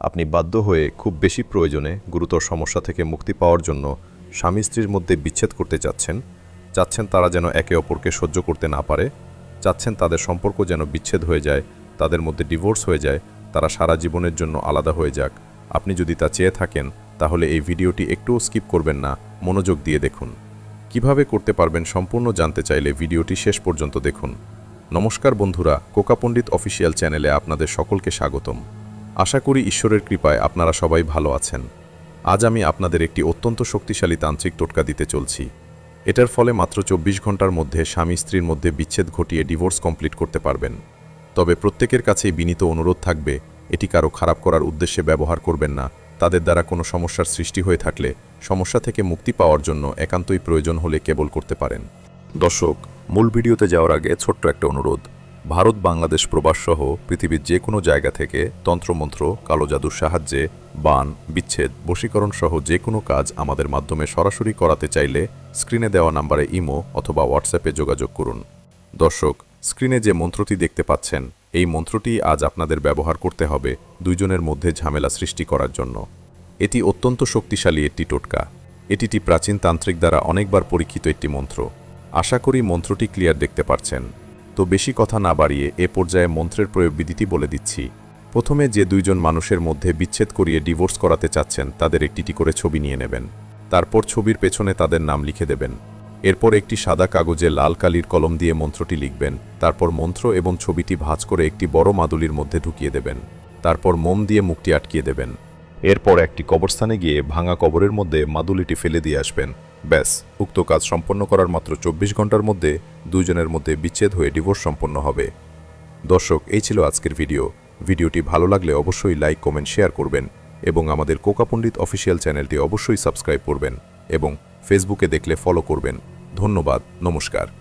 আপনি বাধ্য হয়ে খুব বেশি প্রয়োজনে গুরুতর সমস্যা থেকে মুক্তি পাওয়ার জন্য স্বামী স্ত্রীর মধ্যে বিচ্ছেদ করতে চাচ্ছেন তারা যেন একে অপরকে সহ্য করতে না পারে, চাচ্ছেন তাদের সম্পর্ক যেন বিচ্ছেদ হয়ে যায়, তাদের মধ্যে ডিভোর্স হয়ে যায়, তারা সারা জীবনের জন্য আলাদা হয়ে যাক। আপনি যদি তা চেয়ে থাকেন তাহলে এই ভিডিওটি একটুও স্কিপ করবেন না, মনোযোগ দিয়ে দেখুন। কিভাবে করতে পারবেন সম্পূর্ণ জানতে চাইলে ভিডিওটি শেষ পর্যন্ত দেখুন। নমস্কার বন্ধুরা, কোকা পণ্ডিত অফিসিয়াল চ্যানেলে আপনাদের সকলকে স্বাগতম। আশা করি ঈশ্বরের কৃপায় আপনারা সবাই ভালো আছেন। আজ আমি আপনাদের একটি অত্যন্ত শক্তিশালী তান্ত্রিক টোটকা দিতে চলছি। এটার ফলে মাত্র 24 ঘন্টার মধ্যে স্বামী স্ত্রীর মধ্যে বিচ্ছেদ ঘটিয়ে ডিভোর্স কমপ্লিট করতে পারবেন। তবে প্রত্যেকের কাছেই বিনীত অনুরোধ থাকবে, এটি কারো খারাপ করার উদ্দেশ্যে ব্যবহার করবেন না। তাদের দ্বারা কোনো সমস্যার সৃষ্টি হয়ে থাকলে সমস্যা থেকে মুক্তি পাওয়ার জন্য একান্তই প্রয়োজন হলে কেবল করতে পারেন। দর্শক, মূল ভিডিওতে যাওয়ার আগে ছোট্ট একটা অনুরোধ। ভারত, বাংলাদেশ প্রবাসসহ পৃথিবীর যে কোনো জায়গা থেকে তন্ত্রমন্ত্র, কালো জাদুর সাহায্যে বান, বিচ্ছেদ, বশীকরণ সহ যে কোনো কাজ আমাদের মাধ্যমে সরাসরি করাতে চাইলে স্ক্রিনে দেওয়া নাম্বারে ইমো অথবা হোয়াটসঅ্যাপে যোগাযোগ করুন। দর্শক, স্ক্রিনে যে মন্ত্রটি দেখতে পাচ্ছেন, এই মন্ত্রটি আজ আপনাদের ব্যবহার করতে হবে দুইজনের মধ্যে ঝামেলা সৃষ্টি করার জন্য। এটি অত্যন্ত শক্তিশালী একটি টোটকা। এটি প্রাচীন তান্ত্রিক দ্বারা অনেকবার পরীক্ষিত একটি মন্ত্র। আশা করি মন্ত্রটি ক্লিয়ার দেখতে পাচ্ছেন। তো বেশি কথা না বাড়িয়ে এ পর্যায়ে মন্ত্রের প্রয়োগ বিধিটি বলে দিচ্ছি। প্রথমে যে দুইজন মানুষের মধ্যে বিচ্ছেদ করিয়ে ডিভোর্স করাতে চাচ্ছেন তাদের একটি করে ছবি নিয়ে নেবেন। তারপর ছবির পেছনে তাদের নাম লিখে দেবেন। এরপর একটি সাদা কাগজে লাল কালির কলম দিয়ে মন্ত্রটি লিখবেন। তারপর মন্ত্র এবং ছবিটি ভাঁজ করে একটি বড় মাদুলির মধ্যে ঢুকিয়ে দেবেন। তারপর মোম দিয়ে মুখটি আটকিয়ে দেবেন। এরপর একটি কবরস্থানে গিয়ে ভাঙা কবরের মধ্যে মাদুলিটি ফেলে দিয়ে আসবেন। ব্যাস, উক্ত কাজ সম্পন্ন করার মাত্র 24 ঘন্টার মধ্যে দুইজনের মধ্যে বিচ্ছেদ হয়ে ডিভোর্স সম্পন্ন হবে। দর্শক, এই ছিল আজকের ভিডিওটি ভালো লাগলে অবশ্যই লাইক, কমেন্ট, শেয়ার করবেন এবং আমাদের কোকা পণ্ডিত অফিসিয়াল চ্যানেলটি অবশ্যই সাবস্ক্রাইব করবেন এবং ফেসবুকে দেখলে ফলো করবেন। ধন্যবাদ, নমস্কার।